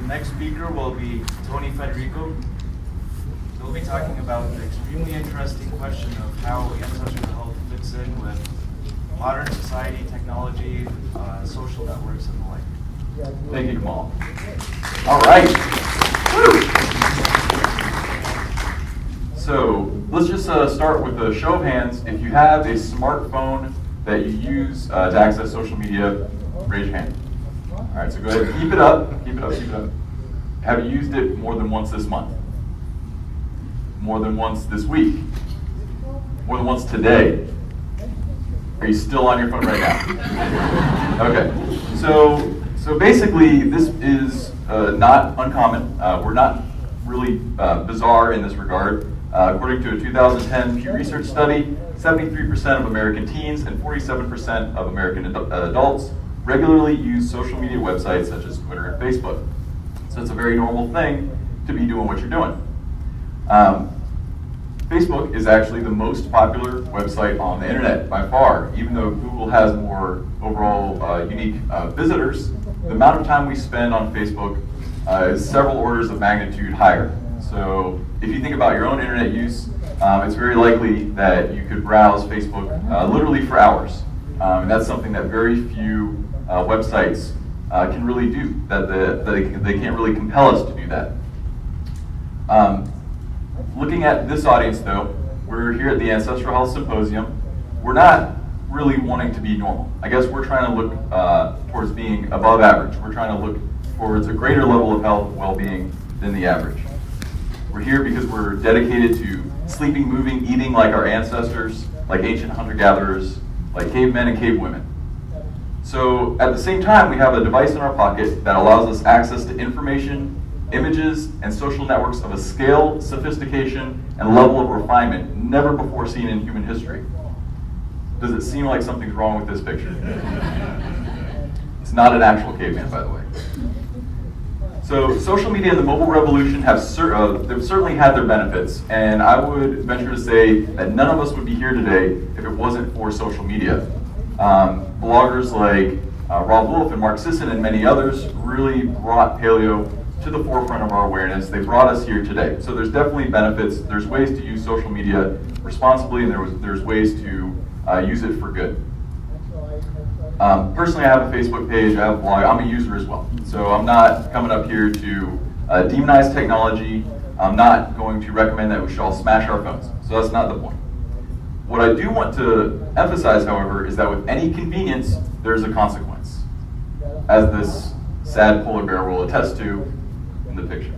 next speaker will be Tony Federico. He'll be talking about the extremely interesting question of how ancestral health fits in with modern society, technology, social networks, and the like. Thank you, Kamal. All right. Woo. So let's just start with a show of hands. If you have a smartphone that you use to access social media, raise your hand. All right, so go ahead and keep it up. Keep it up, keep it up. Have you used it more than once this month? More than once this week? More than once today? Are you still on your phone right now? Okay, so basically this is not uncommon. We're not really bizarre in this regard. According to a 2010 Pew Research study, 73% of American teens and 47% of American adults regularly use social media websites such as Twitter and Facebook. So it's a very normal thing to be doing what you're doing. Facebook is actually the most popular website on the internet by far. Even though Google has more overall unique visitors, the amount of time we spend on Facebook is several orders of magnitude higher. So if you think about your own internet use, it's very likely that you could browse Facebook literally for hours. And that's something that very few websites can really do, that they can't really compel us to do that. Looking at this audience though, we're here at the Ancestral Health Symposium. We're not really wanting to be normal. I guess we're trying to look towards being above average. We're trying to look towards a greater level of health and well-being than the average. We're here because we're dedicated to sleeping, moving, eating like our ancestors, like ancient hunter-gatherers, like cavemen and cavewomen. So at the same time, we have a device in our pocket that allows us access to information, images, and social networks of a scale, sophistication, and level of refinement never before seen in human history. Does it seem like something's wrong with this picture? It's not an actual caveman, by the way. So social media and the mobile revolution have they've certainly had their benefits, and I would venture to say that none of us would be here today if it wasn't for social media. Bloggers like Rob Wolf and Mark Sisson and many others really brought paleo to the forefront of our awareness. They brought us here today. So there's definitely benefits. There's ways to use social media responsibly, and there's ways to use it for good. Personally, I have a Facebook page, I have a blog, I'm a user as well. So I'm not coming up here to demonize technology. I'm not going to recommend that we should all smash our phones. So that's not the point. What I do want to emphasize, however, is that with any convenience, there's a consequence, as this sad polar bear will attest to in the picture.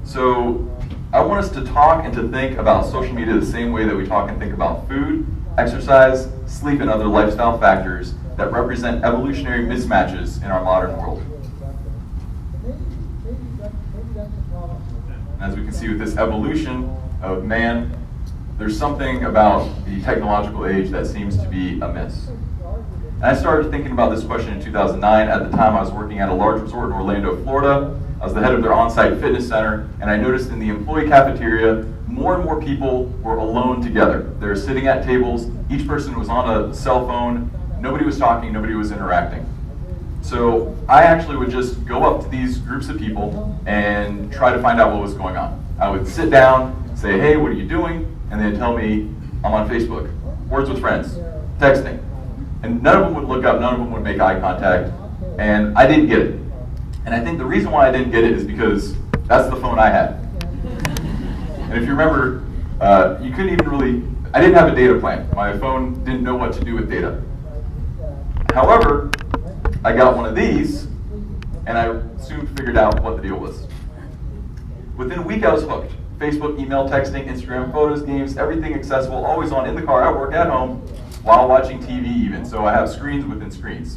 So I want us to talk and to think about social media the same way that we talk and think about food, exercise, sleep, and other lifestyle factors that represent evolutionary mismatches in our modern world. And as we can see with this evolution of man, there's something about the technological age that seems to be amiss. And I started thinking about this question in 2009. At the time, I was working at a large resort in Orlando, Florida. I was the head of their on-site fitness center, and I noticed in the employee cafeteria, more and more people were alone together. They were sitting at tables. Each person was on a cell phone. Nobody was talking. Nobody was interacting. So I actually would just go up to these groups of people and try to find out what was going on. I would sit down, say, hey, what are you doing? And they'd tell me, I'm on Facebook, words with friends, texting. And none of them would look up, none of them would make eye contact, and I didn't get it. And I think the reason why I didn't get it is because that's the phone I had. And if you remember, you couldn't even really, I didn't have a data plan. My phone didn't know what to do with data. However, I got one of these, and I soon figured out what the deal was. Within a week, I was hooked. Facebook, email, texting, Instagram, photos, games, everything accessible, always on, in the car, at work, at home, while watching TV even. So I have screens within screens.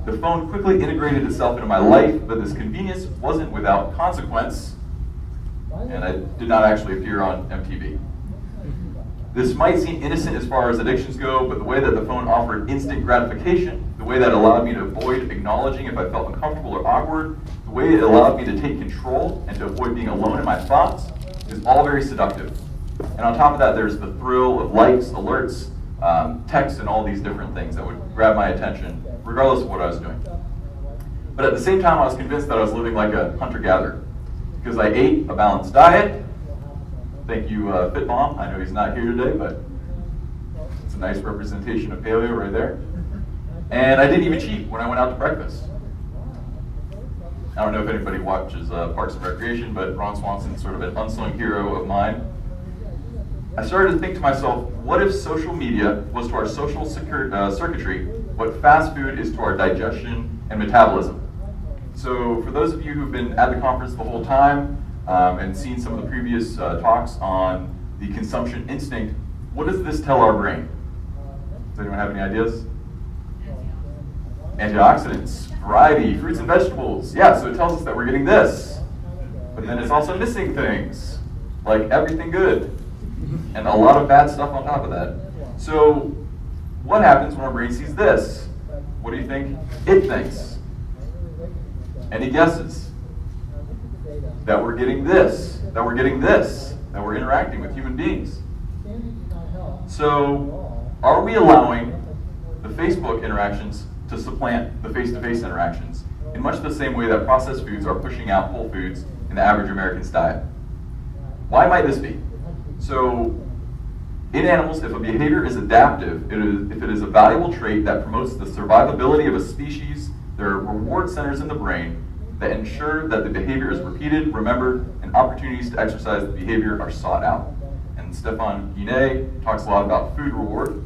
The phone quickly integrated itself into my life, but this convenience wasn't without consequence, and I did not actually appear on MTV. This might seem innocent as far as addictions go, but the way that the phone offered instant gratification, the way that allowed me to avoid acknowledging if I felt uncomfortable or awkward, the way it allowed me to take control and to avoid being alone in my thoughts, is all very seductive. And on top of that, there's the thrill of likes, alerts, texts, and all these different things that would grab my attention, regardless of what I was doing. But at the same time, I was convinced that I was living like a hunter-gatherer because I ate a balanced diet. Thank you, Fit Mom. I know he's not here today, but it's a nice representation of paleo right there. And I didn't even cheat when I went out to breakfast. I don't know if anybody watches Parks and Recreation, but Ron Swanson's sort of an unsung hero of mine. I started to think to myself, what if social media was to our social circuitry what fast food is to our digestion and metabolism? So for those of you who've been at the conference the whole time and seen some of the previous talks on the consumption instinct, what does this tell our brain? Does anyone have any ideas? Antioxidants, variety, fruits and vegetables. Yeah, so it tells us that we're getting this. But then it's also missing things, like everything good, and a lot of bad stuff on top of that. So what happens when our brain sees this? What do you think it thinks? Any guesses? That we're getting this, that we're getting this, that we're interacting with human beings. So are we allowing the Facebook interactions to supplant the face-to-face interactions in much the same way that processed foods are pushing out whole foods in the average American's diet? Why might this be? So in animals, if a behavior is adaptive, if it is a valuable trait that promotes the survivability of a species, there are reward centers in the brain that ensure that the behavior is repeated, remembered, and opportunities to exercise the behavior are sought out. And Stefan Guinet talks a lot about food reward.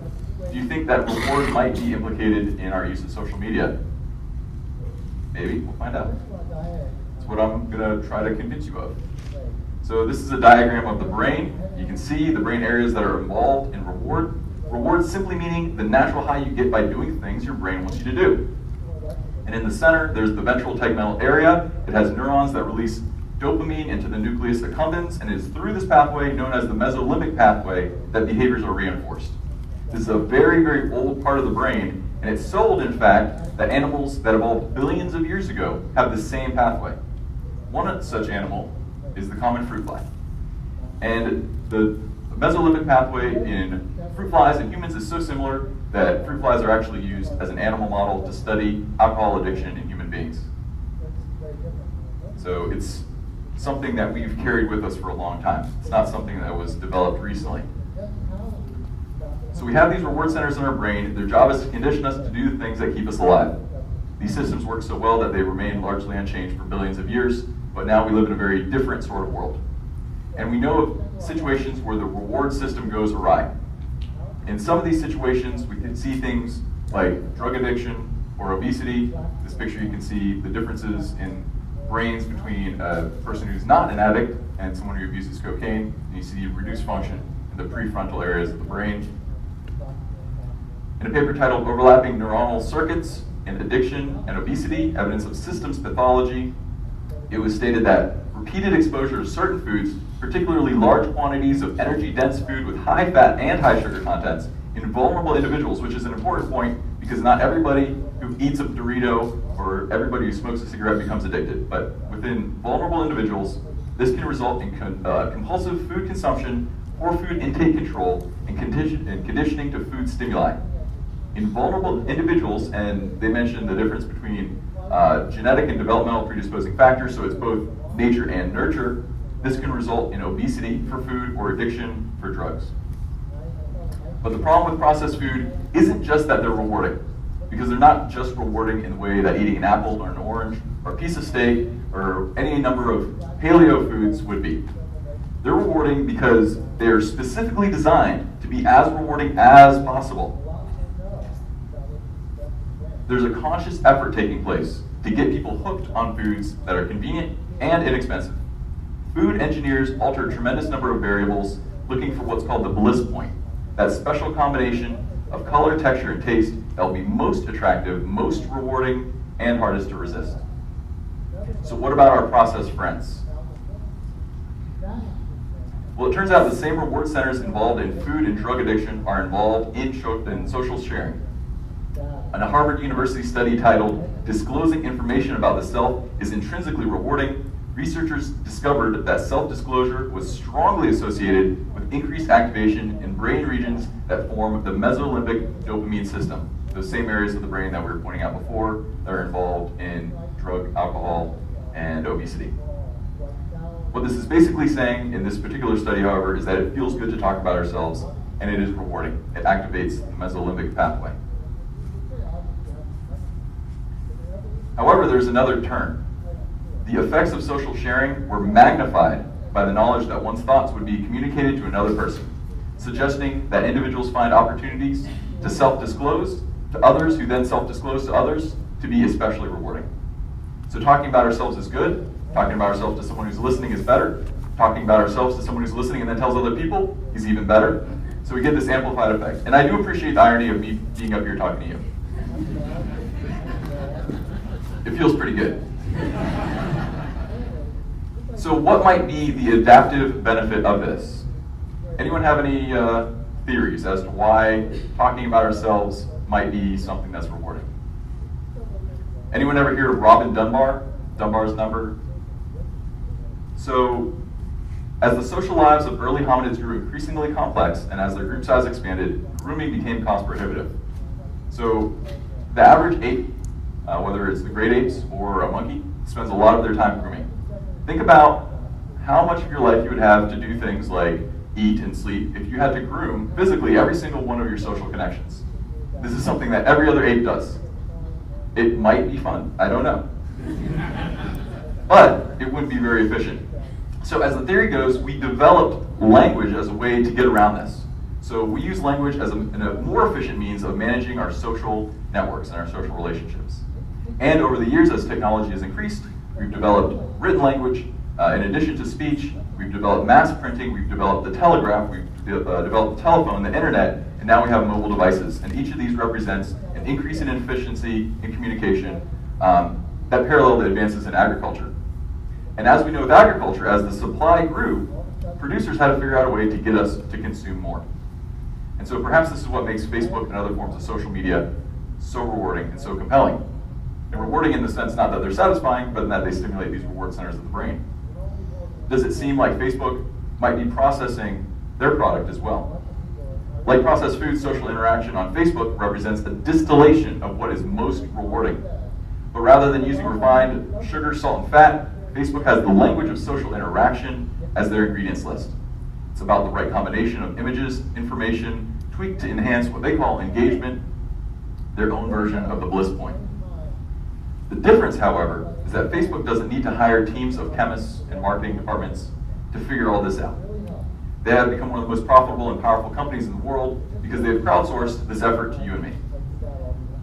Do you think that reward might be implicated in our use of social media? Maybe, we'll find out. That's what I'm gonna try to convince you of. So this is a diagram of the brain. You can see the brain areas that are involved in reward. Reward simply meaning the natural high you get by doing things your brain wants you to do. And in the center, there's the ventral tegmental area. It has neurons that release dopamine into the nucleus accumbens, and it is through this pathway, known as the mesolimbic pathway, that behaviors are reinforced. This is a very, very old part of the brain, and it's sold, in fact, that animals that evolved billions of years ago have the same pathway. One such animal is the common fruit fly. And the mesolimbic pathway in fruit flies and humans is so similar that fruit flies are actually used as an animal model to study alcohol addiction in human beings. So it's something that we've carried with us for a long time. It's not something that was developed recently. So we have these reward centers in our brain. Their job is to condition us to do the things that keep us alive. These systems work so well that they remain largely unchanged for billions of years, but now we live in a very different sort of world. And we know of situations where the reward system goes awry. In some of these situations, we can see things like drug addiction or obesity. This picture, you can see the differences in brains between a person who's not an addict and someone who abuses cocaine. And you see reduced function in the prefrontal areas of the brain. In a paper titled Overlapping Neuronal Circuits in Addiction and Obesity, Evidence of Systems Pathology, it was stated that repeated exposure to certain foods, particularly large quantities of energy-dense food with high fat and high sugar contents in vulnerable individuals, which is an important point because not everybody who eats a Dorito or everybody who smokes a cigarette becomes addicted. But within vulnerable individuals, this can result in compulsive food consumption, poor food intake control, and conditioning to food stimuli. In vulnerable individuals, and they mentioned the difference between genetic and developmental predisposing factors, so it's both nature and nurture, this can result in obesity for food or addiction for drugs. But the problem with processed food isn't just that they're rewarding, because they're not just rewarding in the way that eating an apple or an orange or a piece of steak or any number of paleo foods would be. They're rewarding because they're specifically designed to be as rewarding as possible. There's a conscious effort taking place to get people hooked on foods that are convenient and inexpensive. Food engineers alter a tremendous number of variables looking for what's called the bliss point, that special combination of color, texture, and taste that will be most attractive, most rewarding, and hardest to resist. So what about our processed friends? Well, it turns out the same reward centers involved in food and drug addiction are involved in social sharing. In a Harvard University study titled Disclosing Information About the Self is Intrinsically Rewarding, researchers discovered that self-disclosure was strongly associated with increased activation in brain regions that form the mesolimbic dopamine system, those same areas of the brain that we were pointing out before that are involved in drug drug, alcohol, and obesity. What this is basically saying in this particular study, however, is that it feels good to talk about ourselves, and it is rewarding. It activates the mesolimbic pathway. However, there's another turn. The effects of social sharing were magnified by the knowledge that one's thoughts would be communicated to another person, suggesting that individuals find opportunities to self-disclose to others who then self-disclose to others to be especially rewarding. So talking about ourselves is good. Talking about ourselves to someone who's listening is better. Talking about ourselves to someone who's listening and then tells other people is even better. So we get this amplified effect. And I do appreciate the irony of me being up here talking to you. It feels pretty good. So what might be the adaptive benefit of this? Anyone have any theories as to why talking about ourselves might be something that's rewarding? Anyone ever hear of Robin Dunbar? Dunbar's number? So, as the social lives of early hominids grew increasingly complex and as their group size expanded, grooming became cost prohibitive. So, the average ape, whether it's the great apes or a monkey, spends a lot of their time grooming. Think about how much of your life you would have to do things like eat and sleep if you had to groom physically every single one of your social connections. This is something that every other ape does. It might be fun, I don't know. But it wouldn't be very efficient. So as the theory goes, we developed language as a way to get around this. So we use language as a more efficient means of managing our social networks and our social relationships. And over the years, as technology has increased, we've developed written language. In addition to speech, we've developed mass printing, we've developed the telegraph, we've developed the telephone, the internet, and now we have mobile devices. And each of these represents an increase in efficiency in communication that parallel the advances in agriculture. And as we know with agriculture, as the supply grew, producers had to figure out a way to get us to consume more. And so perhaps this is what makes Facebook and other forms of social media so rewarding and so compelling. And rewarding in the sense not that they're satisfying, but in that they stimulate these reward centers of the brain. Does it seem like Facebook might be processing their product as well? Like processed food, social interaction on Facebook represents a distillation of what is most rewarding. But rather than using refined sugar, salt, and fat, Facebook has the language of social interaction as their ingredients list. It's about the right combination of images, information, tweaked to enhance what they call engagement, their own version of the bliss point. The difference, however, is that Facebook doesn't need to hire teams of chemists and marketing departments to figure all this out. They have become one of the most profitable and powerful companies in the world because they have crowdsourced this effort to you and me.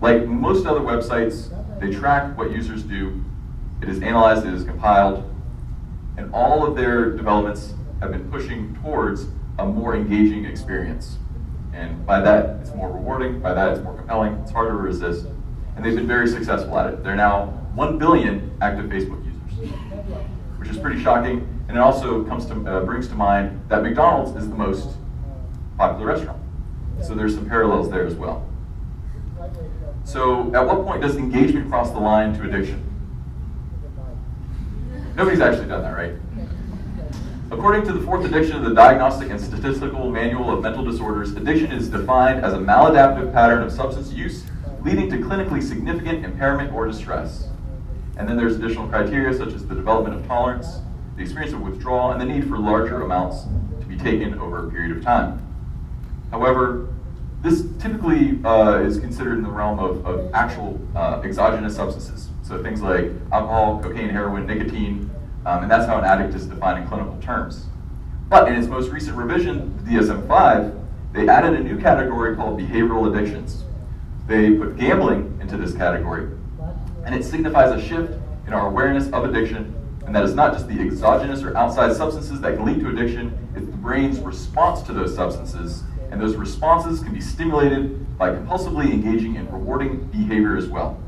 Like most other websites, they track what users do, it is analyzed, it is compiled, and all of their developments have been pushing towards a more engaging experience. And by that, it's more rewarding, by that, it's more compelling, it's harder to resist, and they've been very successful at it. They're now 1 billion active Facebook users, which is pretty shocking, and it also brings to mind that McDonald's is the most popular restaurant. So there's some parallels there as well. So at what point does engagement cross the line to addiction? Nobody's actually done that, right? According to the fourth edition of the Diagnostic and Statistical Manual of Mental Disorders, addiction is defined as a maladaptive pattern of substance use leading to clinically significant impairment or distress. And then there's additional criteria such as the development of tolerance, the experience of withdrawal, and the need for larger amounts to be taken over a period of time. However, this typically is considered in the realm of actual exogenous substances. So things like alcohol, cocaine, heroin, nicotine, and that's how an addict is defined in clinical terms. But in its most recent revision, the DSM-5, they added a new category called behavioral addictions. They put gambling into this category, and it signifies a shift in our awareness of addiction, and that it's not just the exogenous or outside substances that can lead to addiction, it's the brain's response to those substances, and those responses can be stimulated by compulsively engaging in rewarding behavior as well.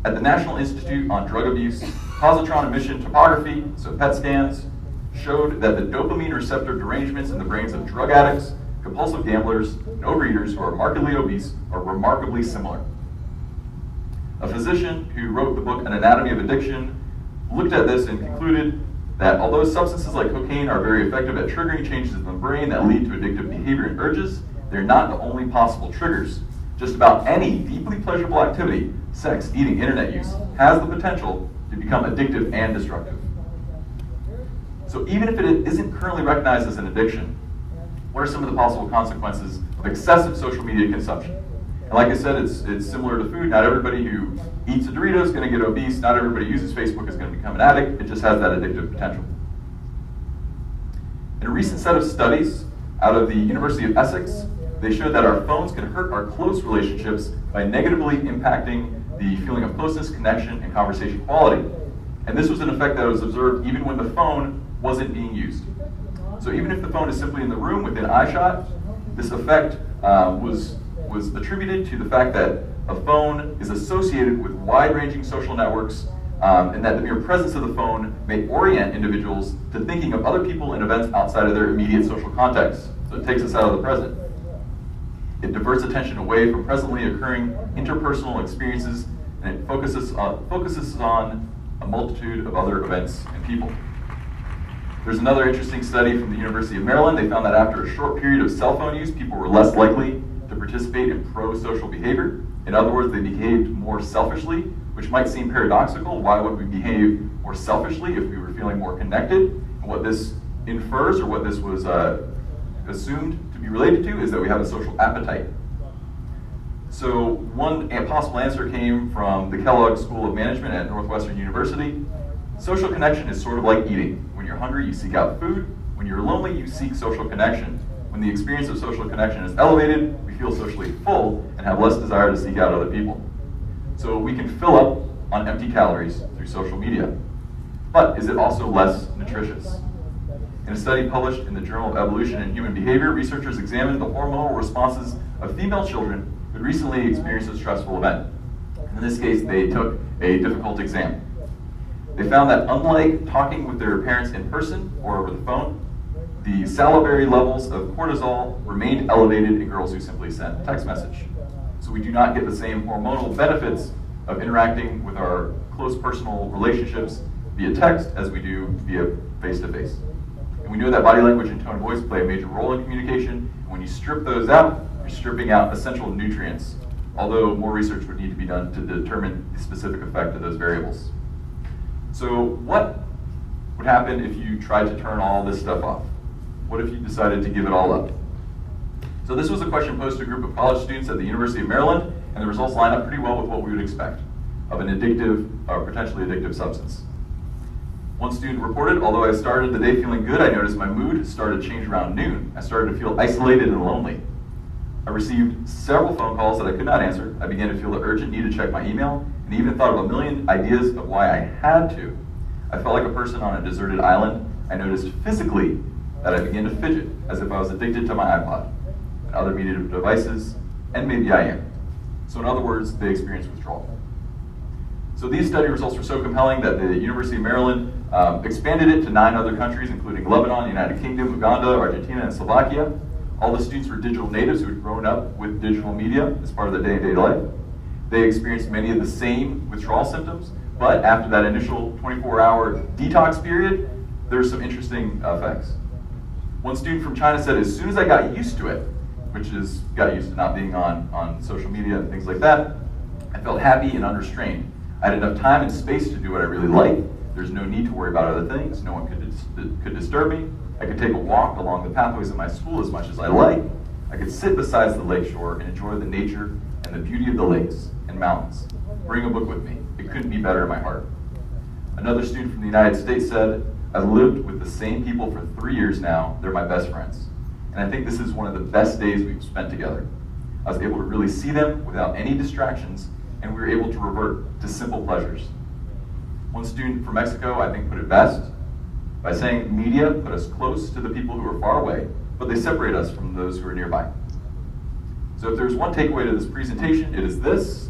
At the National Institute on Drug Abuse, positron emission topography, so PET scans, showed that the dopamine receptor derangements in the brains of drug addicts, compulsive gamblers, and overeaters who are markedly obese are remarkably similar. A physician who wrote the book An Anatomy of Addiction looked at this and concluded that although substances like cocaine are very effective at triggering changes in the brain that lead to addictive behavior and urges, they're not the only possible triggers. just about any deeply pleasurable activity, sex, eating, internet use, has the potential to become addictive and destructive. So even if it isn't currently recognized as an addiction, what are some of the possible consequences of excessive social media consumption? And like I said, it's similar to food. Not everybody who eats a Dorito is going to get obese. Not everybody who uses Facebook is going to become an addict. It just has that addictive potential. In a recent set of studies out of the University of Essex, they showed that our phones can hurt our close relationships by negatively impacting the feeling of closeness, connection, and conversation quality. And this was an effect that was observed even when the phone wasn't being used. So even if the phone is simply in the room within eyeshot, this effect was attributed to the fact that a phone is associated with wide-ranging social networks, and that the mere presence of the phone may orient individuals to thinking of other people and events outside of their immediate social context. So it takes us out of the present. It diverts attention away from presently occurring interpersonal experiences, and it focuses on a multitude of other events and people. There's another interesting study from the University of Maryland. They found that after a short period of cell phone use, people were less likely to participate in pro-social behavior. In other words, they behaved more selfishly, which might seem paradoxical. Why would we behave more selfishly if we were feeling more connected? And what this infers, or what this was assumed to be related to, is that we have a social appetite. So one possible answer came from the Kellogg School of Management at Northwestern University. Social connection is sort of like eating. When you're hungry, you seek out food. When you're lonely, you seek social connection. When the experience of social connection is elevated, we feel socially full and have less desire to seek out other people. So we can fill up on empty calories through social media. But is it also less nutritious? In a study published in the Journal of Evolution and Human Behavior, researchers examined the hormonal responses of female children who had recently experienced a stressful event. In this case, they took a difficult exam. They found that unlike talking with their parents in person or over the phone, the salivary levels of cortisol remained elevated in girls who simply sent a text message. So we do not get the same hormonal benefits of interacting with our close personal relationships via text as we do via face-to-face. And we know that body language and tone of voice play a major role in communication. And when you strip those out, you're stripping out essential nutrients, although more research would need to be done to determine the specific effect of those variables. So what would happen if you tried to turn all this stuff off? What if you decided to give it all up? So this was a question posed to a group of college students at the University of Maryland, and the results line up pretty well with what we would expect of an addictive or potentially addictive substance. One student reported, although I started the day feeling good, I noticed my mood started to change around noon. I started to feel isolated and lonely. I received several phone calls that I could not answer. I began to feel the urgent need to check my email, and even thought of a million ideas of why I had to. I felt like a person on a deserted island. I noticed physically that I began to fidget, as if I was addicted to my iPod and other media devices, and maybe I am. So in other words, they experienced withdrawal. So these study results were so compelling that the University of Maryland expanded it to 9 other countries, including Lebanon, United Kingdom, Uganda, Argentina, and Slovakia. All the students were digital natives who had grown up with digital media as part of their day-to-day life. They experienced many of the same withdrawal symptoms, but after that initial 24-hour detox period, there were some interesting effects. One student from China said, as soon as I got used to it, which is got used to not being on social media and things like that, I felt happy and unrestrained. I had enough time and space to do what I really like. There's no need to worry about other things. No one could disturb me. I could take a walk along the pathways of my school as much as I like. I could sit beside the lakeshore and enjoy the nature and the beauty of the lakes and mountains. Bring a book with me. It couldn't be better in my heart. Another student from the United States said, I've lived with the same people for 3 years now. They're my best friends. And I think this is one of the best days we've spent together. I was able to really see them without any distractions, and we were able to revert to simple pleasures. One student from Mexico, I think, put it best by saying media put us close to the people who are far away, but they separate us from those who are nearby. So if there's one takeaway to this presentation, it is this.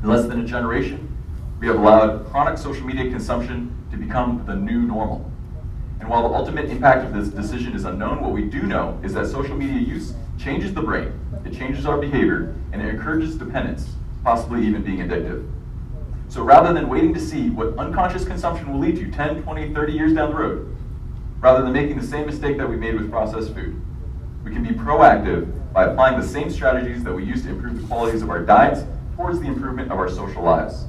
In less than a generation, we have allowed chronic social media consumption to become the new normal. And while the ultimate impact of this decision is unknown, what we do know is that social media use changes the brain, it changes our behavior, and it encourages dependence, possibly even being addictive. So rather than waiting to see what unconscious consumption will lead to 10, 20, 30 years down the road, rather than making the same mistake that we made with processed food, We can be proactive by applying the same strategies that we use to improve the qualities of our diets towards the improvement of our social lives.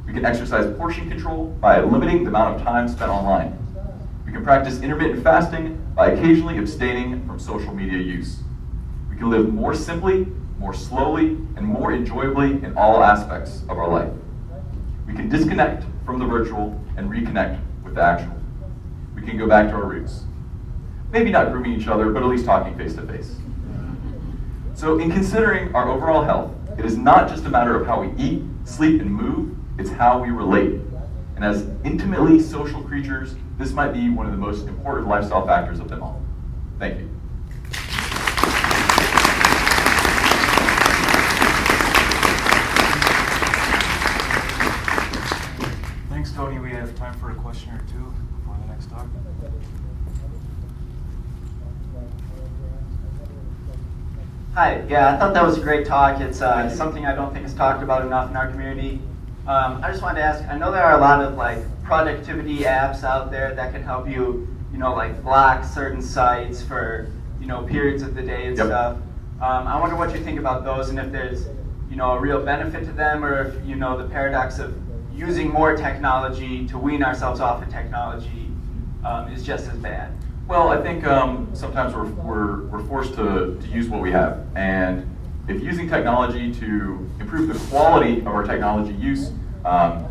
We can exercise portion control by limiting the amount of time spent online. We can practice intermittent fasting by occasionally abstaining from social media use. We can live more simply, more slowly, and more enjoyably in all aspects of our life. We can disconnect from the virtual and reconnect with the actual. We can go back to our roots. Maybe not grooming each other, but at least talking face to face. So in considering our overall health, it is not just a matter of how we eat, sleep, and move, it's how we relate. And as intimately social creatures, this might be one of the most important lifestyle factors of them all. Thank you. Thanks, Tony. We have time for a question or two before the next talk. Hi, yeah, I thought that was a great talk. It's something I don't think is talked about enough in our community. I just wanted to ask, I know there are a lot of like productivity apps out there that can help you, like block certain sites for, periods of the day and stuff. I wonder what you think about those and if there's, a real benefit to them, or if, the paradox of using more technology to wean ourselves off of technology is just as bad. Well, I think sometimes we're forced to use what we have, and if using technology to improve the quality of our technology use,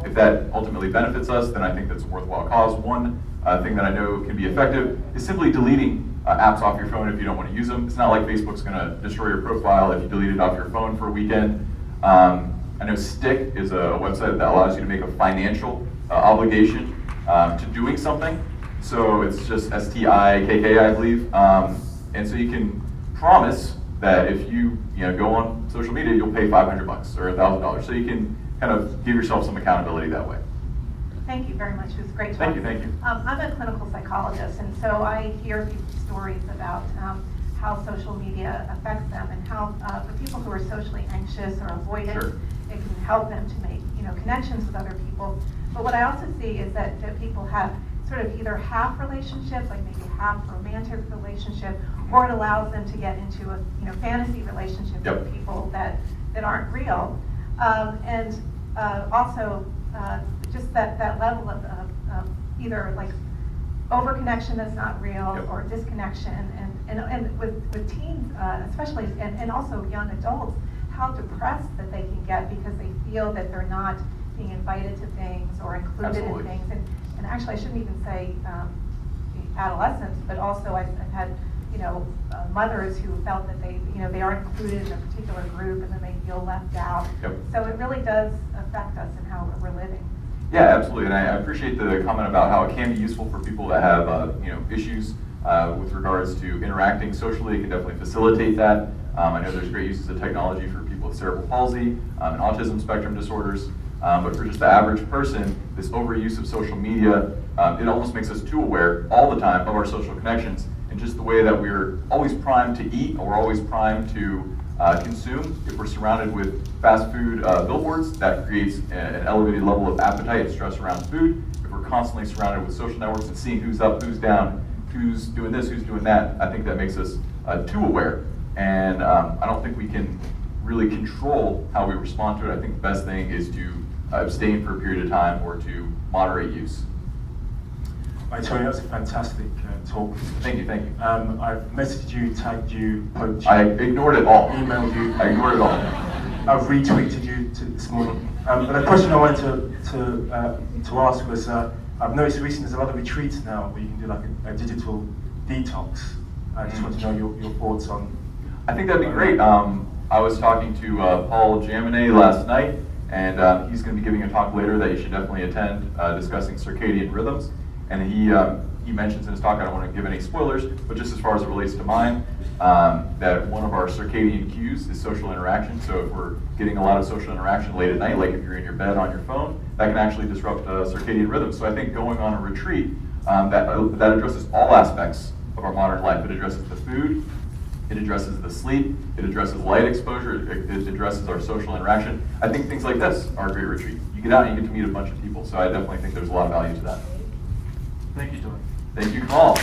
if that ultimately benefits us, then I think that's a worthwhile cause. One thing that I know can be effective is simply deleting apps off your phone if you don't want to use them. It's not like Facebook's going to destroy your profile if you delete it off your phone for a weekend. I know Stick is a website that allows you to make a financial obligation to doing something. So it's just STIKK, I believe. And so you can promise that if you go on social media, you'll pay $500 or $1,000. So you can kind of give yourself some accountability that way. Thank you very much. It was great talk. Thank you, thank you. I'm a clinical psychologist, and so I hear people's stories about how social media affects them, and how for people who are socially anxious or avoidant, Sure. it can help them to make connections with other people. But what I also see is that people have sort of either half relationship, like maybe half romantic relationship, or it allows them to get into a fantasy relationship with people that aren't real, and also just that level of either like over-connection that's not real, or disconnection, and with teens especially, and also young adults, how depressed that they can get because they feel that they're not being invited to things or included Absolutely. in things. And actually, I shouldn't even say adolescents, but also I've had mothers who felt that they aren't included in a particular group, and then they feel left out. So it really does affect us in how we're living. Yeah, absolutely, and I appreciate the comment about how it can be useful for people that have issues with regards to interacting socially. It can definitely facilitate that. I know there's great uses of technology for people with cerebral palsy and autism spectrum disorders, but for just the average person, this overuse of social media, it almost makes us too aware all the time of our social connections, and just the way that we're always primed to eat, or we're always primed to consume. If we're surrounded with fast food billboards, that creates an elevated level of appetite and stress around food. If we're constantly surrounded with social networks and seeing who's up, who's down, who's doing this, who's doing that, I think that makes us too aware. And I don't think we can really control how we respond to it. I think the best thing is to abstain for a period of time, or to moderate use. Right, Tony, that's a fantastic talk. Thank you, thank you. I've messaged you, tagged you, poked you, I ignored it all. emailed you. I ignored it all. I've retweeted you this morning. But the question I wanted to ask was, I've noticed recently there's a lot of retreats now where you can do like a digital detox. I just want to know your thoughts on. I think that'd be great. I was talking to Paul Jaminet last night, and he's going to be giving a talk later that you should definitely attend, discussing circadian rhythms. And he mentions in his talk, I don't want to give any spoilers, but just as far as it relates to mine, that one of our circadian cues is social interaction. So if we're getting a lot of social interaction late at night, like if you're in your bed on your phone, that can actually disrupt circadian rhythms. So I think going on a retreat that addresses all aspects of our modern life. It addresses the food, it addresses the sleep, it addresses light exposure, it addresses our social interaction. I think things like this are a great retreat. You get out and you get to meet a bunch of people, so I definitely think there's a lot of value to that. Thank you, Tony. Thank you, Kamal.